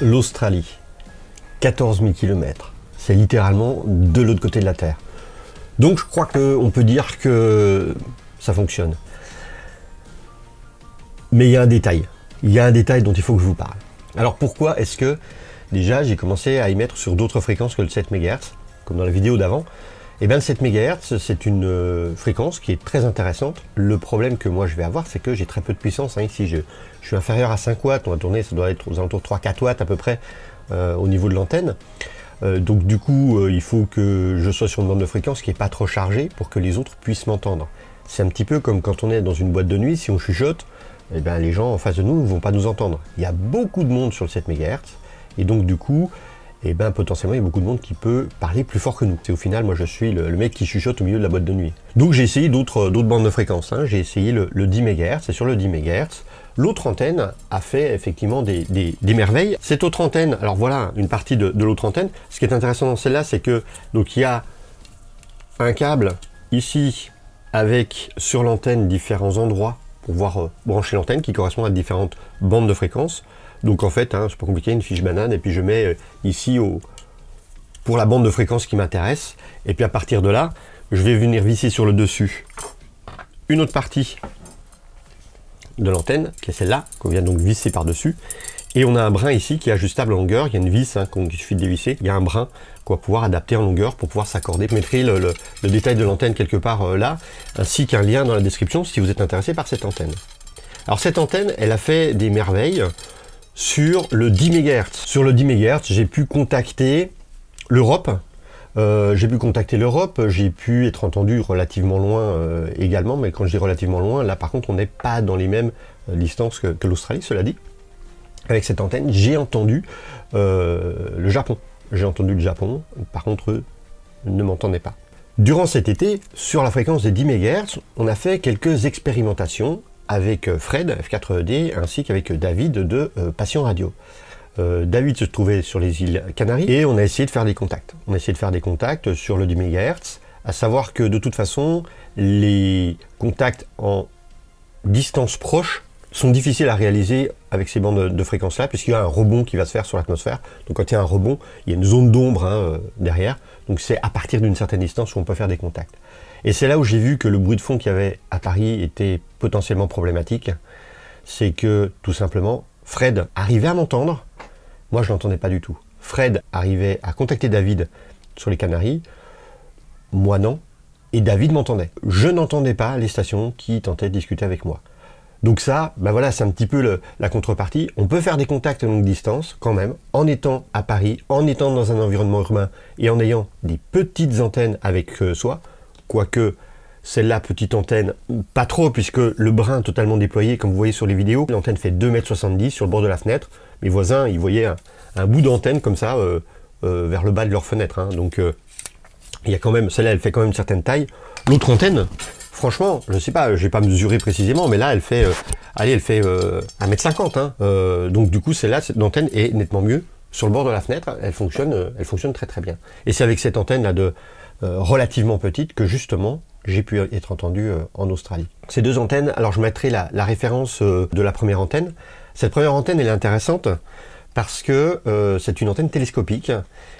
l'Australie. 14 000 km. C'est littéralement de l'autre côté de la Terre. Donc je crois qu'on peut dire que ça fonctionne. Mais il y a un détail. Il y a un détail dont il faut que je vous parle. Alors pourquoi est-ce que déjà j'ai commencé à émettre sur d'autres fréquences que le 7 MHz, comme dans la vidéo d'avant? Eh bien le 7 MHz, c'est une fréquence qui est très intéressante. Le problème que moi je vais avoir, c'est que j'ai très peu de puissance. Ici, je suis inférieur à 5 watts. On va tourner, ça doit être aux alentours de 3-4 watts à peu près au niveau de l'antenne. Donc du coup, il faut que je sois sur une bande de fréquence qui n'est pas trop chargée pour que les autres puissent m'entendre. C'est un petit peu comme quand on est dans une boîte de nuit, si on chuchote, eh bien, les gens en face de nous ne vont pas nous entendre. Il y a beaucoup de monde sur le 7 MHz, et donc du coup, eh ben, potentiellement il y a beaucoup de monde qui peut parler plus fort que nous. C'est au final, moi je suis le mec qui chuchote au milieu de la boîte de nuit. Donc j'ai essayé d'autres bandes de fréquences, hein. J'ai essayé le 10 MHz, et sur le 10 MHz, l'autre antenne a fait effectivement des merveilles. Cette autre antenne, alors voilà une partie de l'autre antenne. Ce qui est intéressant dans celle-là, c'est que donc il y a un câble ici avec sur l'antenne différents endroits pour pouvoir brancher l'antenne qui correspond à différentes bandes de fréquences. Donc en fait, hein, c'est pas compliqué, une fiche banane, et puis je mets ici pour la bande de fréquence qui m'intéresse. Et puis à partir de là, je vais venir visser sur le dessus une autre partie de l'antenne, qui est celle-là, qu'on vient donc visser par-dessus. Et on a un brin ici qui est ajustable en longueur. Il y a une vis, hein, qu'il suffit de dévisser. Il y a un brin qu'on va pouvoir adapter en longueur pour pouvoir s'accorder. Je mettrai le détail de l'antenne quelque part là, ainsi qu'un lien dans la description si vous êtes intéressé par cette antenne. Alors cette antenne, elle a fait des merveilles sur le 10 MHz. Sur le 10 MHz, j'ai pu contacter l'Europe. J'ai pu être entendu relativement loin également, mais quand je dis relativement loin, là par contre on n'est pas dans les mêmes distances que l'Australie, cela dit. Avec cette antenne, j'ai entendu le Japon. J'ai entendu le Japon, par contre eux ne m'entendaient pas. Durant cet été, sur la fréquence des 10 MHz, on a fait quelques expérimentations avec Fred, F4D, ainsi qu'avec David de Passion Radio. David se trouvait sur les îles Canaries et on a essayé de faire des contacts. On a essayé de faire des contacts sur le 10 MHz, à savoir que de toute façon, les contacts en distance proche sont difficiles à réaliser avec ces bandes de fréquences-là, puisqu'il y a un rebond qui va se faire sur l'atmosphère. Donc quand il y a un rebond, il y a une zone d'ombre hein, derrière. Donc c'est à partir d'une certaine distance où on peut faire des contacts. Et c'est là où j'ai vu que le bruit de fond qu'il y avait à Paris était potentiellement problématique. C'est que, tout simplement, Fred arrivait à m'entendre. Moi, je l'entendais pas du tout. Fred arrivait à contacter David sur les Canaries. Moi, non. Et David m'entendait. Je n'entendais pas les stations qui tentaient de discuter avec moi. Donc ça, ben voilà, c'est un petit peu la contrepartie. On peut faire des contacts à longue distance, quand même, en étant à Paris, en étant dans un environnement urbain et en ayant des petites antennes avec soi. Quoique, celle-là, petite antenne, pas trop, puisque le brin totalement déployé, comme vous voyez sur les vidéos, l'antenne fait 2,70 m sur le bord de la fenêtre. Mes voisins, ils voyaient un bout d'antenne comme ça, vers le bas de leur fenêtre. Hein. Donc, il y a quand même, celle-là, elle fait quand même une certaine taille. L'autre antenne, franchement, je sais pas, j'ai pas mesuré précisément, mais là, elle fait, allez, elle fait 1,50 m. Hein. Donc, du coup, celle-là, cette antenne est nettement mieux. Sur le bord de la fenêtre, elle fonctionne très très bien. Et c'est avec cette antenne-là relativement petite que justement j'ai pu être entendu en Australie. Ces deux antennes, alors je mettrai la référence de la première antenne. Cette première antenne elle est intéressante parce que c'est une antenne télescopique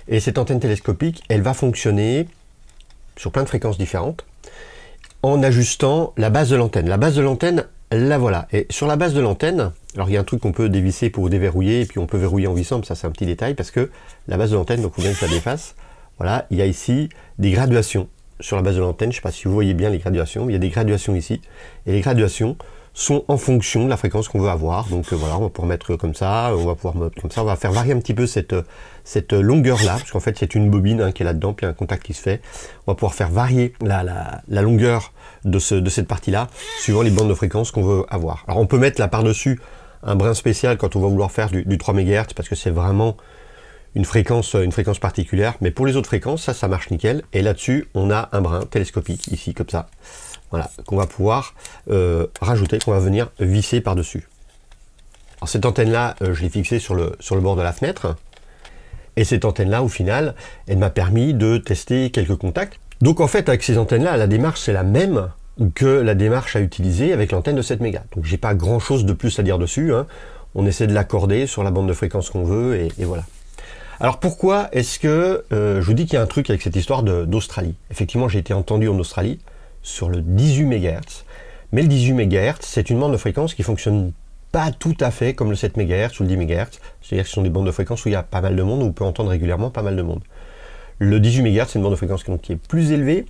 et cette antenne télescopique elle va fonctionner sur plein de fréquences différentes en ajustant la base de l'antenne. La base de l'antenne, la voilà. Et sur la base de l'antenne, alors il y a un truc qu'on peut dévisser pour déverrouiller et puis on peut verrouiller en vissant, mais ça c'est un petit détail parce que la base de l'antenne, donc il faut bien que ça défasse. Voilà, il y a ici des graduations sur la base de l'antenne. Je ne sais pas si vous voyez bien les graduations, mais il y a des graduations ici. Et les graduations sont en fonction de la fréquence qu'on veut avoir. Donc voilà, on va pouvoir mettre comme ça, on va pouvoir mettre comme ça. On va faire varier un petit peu cette longueur-là, parce qu'en fait c'est une bobine hein, qui est là-dedans, puis un contact qui se fait. On va pouvoir faire varier la longueur de cette partie-là, suivant les bandes de fréquence qu'on veut avoir. Alors on peut mettre là par-dessus un brin spécial quand on va vouloir faire du 3 MHz, parce que c'est vraiment une fréquence particulière, mais pour les autres fréquences, ça marche nickel. Et là-dessus, on a un brin télescopique, ici, comme ça, voilà, qu'on va pouvoir rajouter, qu'on va venir visser par-dessus. Alors cette antenne-là, je l'ai fixée sur le bord de la fenêtre, et cette antenne-là, au final, elle m'a permis de tester quelques contacts. Donc en fait, avec ces antennes-là, la démarche, c'est la même que la démarche à utiliser avec l'antenne de 7 mégas. Donc j'ai pas grand-chose de plus à dire dessus, hein. on essaie de l'accorder sur la bande de fréquence qu'on veut, et voilà. Alors pourquoi est-ce que je vous dis qu'il y a un truc avec cette histoire d'Australie? Effectivement, j'ai été entendu en Australie sur le 18 MHz, mais le 18 MHz, c'est une bande de fréquence qui fonctionne pas tout à fait comme le 7 MHz ou le 10 MHz, c'est-à-dire que ce sont des bandes de fréquences où il y a pas mal de monde, où on peut entendre régulièrement pas mal de monde. Le 18 MHz, c'est une bande de fréquence qui est plus élevée,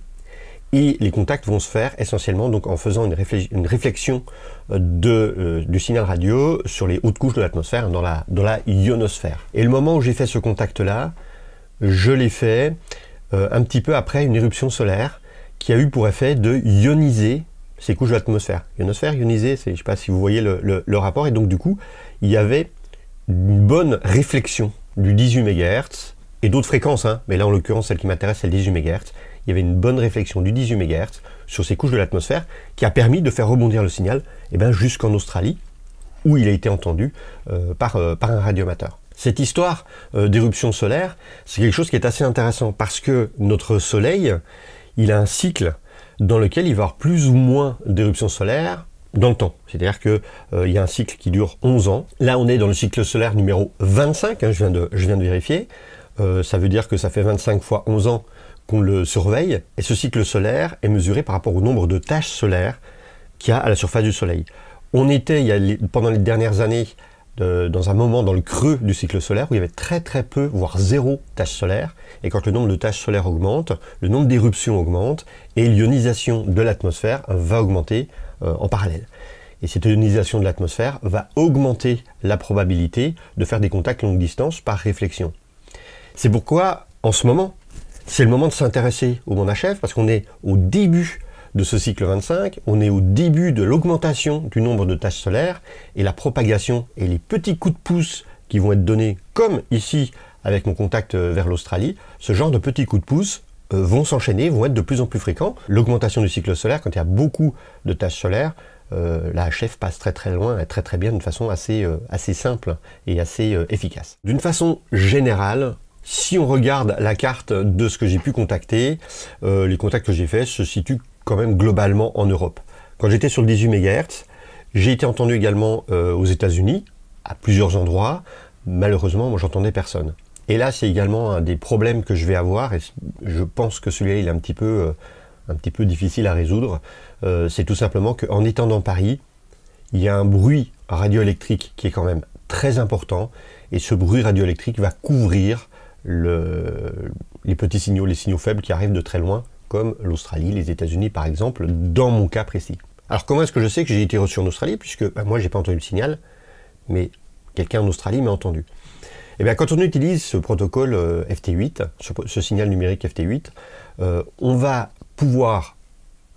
et les contacts vont se faire essentiellement donc en faisant une réflexion du signal radio sur les hautes couches de l'atmosphère, dans la ionosphère. Et le moment où j'ai fait ce contact-là, je l'ai fait un petit peu après une éruption solaire qui a eu pour effet de ioniser ces couches de l'atmosphère. Ionosphère, ioniser, je ne sais pas si vous voyez le rapport, et donc du coup, il y avait une bonne réflexion du 18 MHz et d'autres fréquences, hein, mais là en l'occurrence celle qui m'intéresse c'est le 18 MHz. Il y avait une bonne réflexion du 18 MHz sur ces couches de l'atmosphère qui a permis de faire rebondir le signal jusqu'en Australie, où il a été entendu par un radioamateur. Cette histoire d'éruption solaire, c'est quelque chose qui est assez intéressant parce que notre Soleil, il a un cycle dans lequel il va y avoir plus ou moins d'éruptions solaires dans le temps. C'est-à-dire qu'il y a un cycle qui dure 11 ans. Là, on est dans le cycle solaire numéro 25, hein, je viens de vérifier. Ça veut dire que ça fait 25 fois 11 ans qu'on le surveille, et ce cycle solaire est mesuré par rapport au nombre de taches solaires qu'il y a à la surface du Soleil. On était, pendant les dernières années, dans un moment dans le creux du cycle solaire où il y avait très peu, voire zéro tache solaire, et quand le nombre de taches solaires augmente, le nombre d'éruptions augmente, et l'ionisation de l'atmosphère va augmenter en parallèle. Et cette ionisation de l'atmosphère va augmenter la probabilité de faire des contacts longue distance par réflexion. C'est pourquoi, en ce moment, c'est le moment de s'intéresser au monde HF, parce qu'on est au début de ce cycle 25, on est au début de l'augmentation du nombre de taches solaires, et la propagation et les petits coups de pouce qui vont être donnés, comme ici avec mon contact vers l'Australie, ce genre de petits coups de pouce vont s'enchaîner, vont être de plus en plus fréquents. L'augmentation du cycle solaire, quand il y a beaucoup de taches solaires, la HF passe très loin et très bien, d'une façon assez simple et assez efficace. D'une façon générale, si on regarde la carte de ce que j'ai pu contacter, les contacts que j'ai faits se situent quand même globalement en Europe. Quand j'étais sur le 18 MHz, j'ai été entendu également aux États-Unis, à plusieurs endroits. Malheureusement, moi j'entendais personne. Et là, c'est également un des problèmes que je vais avoir, et je pense que celui-là il est un petit peu difficile à résoudre. C'est tout simplement qu'en étant dans Paris, il y a un bruit radioélectrique qui est quand même très important, et ce bruit radioélectrique va couvrir les petits signaux, les signaux faibles qui arrivent de très loin, comme l'Australie, les États-Unis par exemple, dans mon cas précis. Alors comment est-ce que je sais que j'ai été reçu en Australie, puisque moi j'ai pas entendu le signal, mais quelqu'un en Australie m'a entendu. Et bien quand on utilise ce protocole FT8, ce signal numérique FT8, on va pouvoir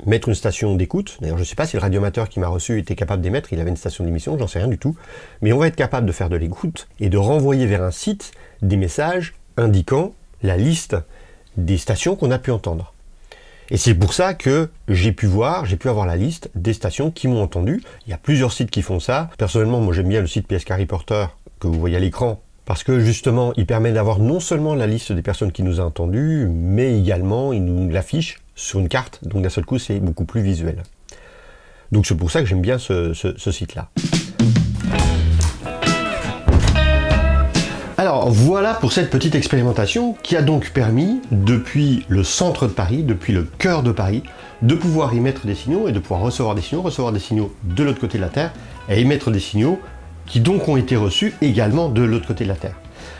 mettre une station d'écoute. D'ailleurs, je ne sais pas si le radioamateur qui m'a reçu était capable d'émettre, il avait une station d'émission, j'en sais rien du tout. Mais on va être capable de faire de l'écoute et de renvoyer vers un site des messages indiquant la liste des stations qu'on a pu entendre. Et c'est pour ça que j'ai pu avoir la liste des stations qui m'ont entendu. Il y a plusieurs sites qui font ça. Personnellement, moi j'aime bien le site PSK Reporter que vous voyez à l'écran, parce que justement, il permet d'avoir non seulement la liste des personnes qui nous ont entendus, mais également il nous l'affiche sur une carte, donc d'un seul coup c'est beaucoup plus visuel. Donc c'est pour ça que j'aime bien ce site-là. Alors voilà pour cette petite expérimentation qui a donc permis, depuis le centre de Paris, depuis le cœur de Paris, de pouvoir émettre des signaux et de pouvoir recevoir des signaux de l'autre côté de la Terre, et émettre des signaux qui donc ont été reçus également de l'autre côté de la Terre.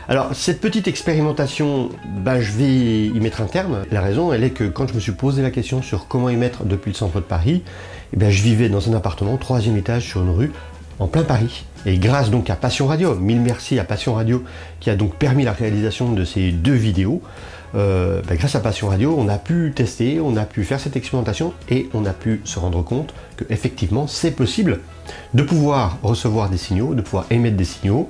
Alors cette petite expérimentation, je vais y mettre un terme. La raison, elle est que quand je me suis posé la question sur comment émettre depuis le centre de Paris, je vivais dans un appartement, 3e étage sur une rue, en plein Paris. Et grâce donc à Passion Radio, mille merci à Passion Radio qui a donc permis la réalisation de ces 2 vidéos. Grâce à Passion Radio, on a pu tester, on a pu faire cette expérimentation et on a pu se rendre compte que effectivement c'est possible de pouvoir recevoir des signaux, de pouvoir émettre des signaux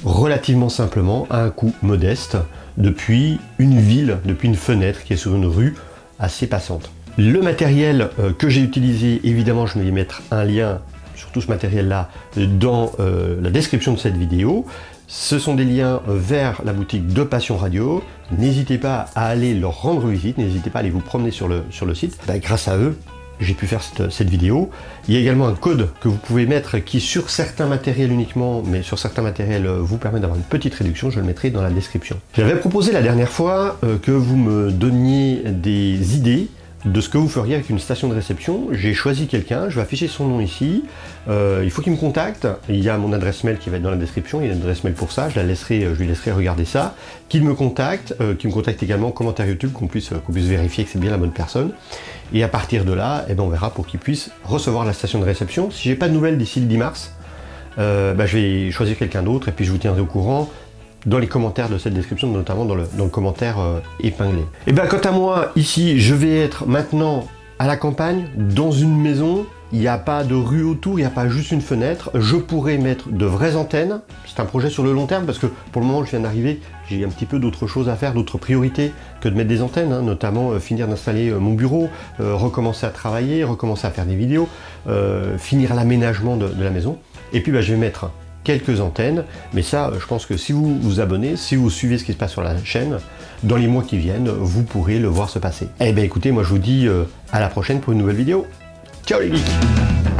relativement simplement à un coût modeste depuis une ville, depuis une fenêtre qui est sur une rue assez passante. Le matériel que j'ai utilisé, évidemment je vais y mettre un lien sur tout ce matériel-là dans la description de cette vidéo. Ce sont des liens vers la boutique de Passion Radio. N'hésitez pas à aller leur rendre visite, n'hésitez pas à aller vous promener sur le site. Grâce à eux, j'ai pu faire cette vidéo. Il y a également un code que vous pouvez mettre qui sur certains matériels uniquement, mais sur certains matériels vous permet d'avoir une petite réduction, je le mettrai dans la description. J'avais proposé la dernière fois que vous me donniez des idées de ce que vous feriez avec une station de réception. J'ai choisi quelqu'un, je vais afficher son nom ici, il faut qu'il me contacte, il y a mon adresse mail qui va être dans la description, il y a une adresse mail pour ça, je lui laisserai regarder ça, qu'il me contacte également en commentaire YouTube, qu'on puisse vérifier que c'est bien la bonne personne, et à partir de là, on verra pour qu'il puisse recevoir la station de réception. Si j'ai pas de nouvelles d'ici le 10 mars, je vais choisir quelqu'un d'autre, et puis je vous tiendrai au courant dans les commentaires de cette description, notamment dans le commentaire épinglé. Et bien quant à moi, ici, je vais être maintenant à la campagne, dans une maison, il n'y a pas de rue autour, il n'y a pas juste une fenêtre, je pourrais mettre de vraies antennes, c'est un projet sur le long terme, parce que pour le moment je viens d'arriver, j'ai un petit peu d'autres choses à faire, d'autres priorités que de mettre des antennes, hein, notamment finir d'installer mon bureau, recommencer à travailler, recommencer à faire des vidéos, finir l'aménagement de la maison, et puis je vais mettre quelques antennes, mais ça, je pense que si vous vous abonnez, si vous suivez ce qui se passe sur la chaîne, dans les mois qui viennent, vous pourrez le voir se passer. Eh bien écoutez, moi je vous dis à la prochaine pour une nouvelle vidéo. Ciao les geeks!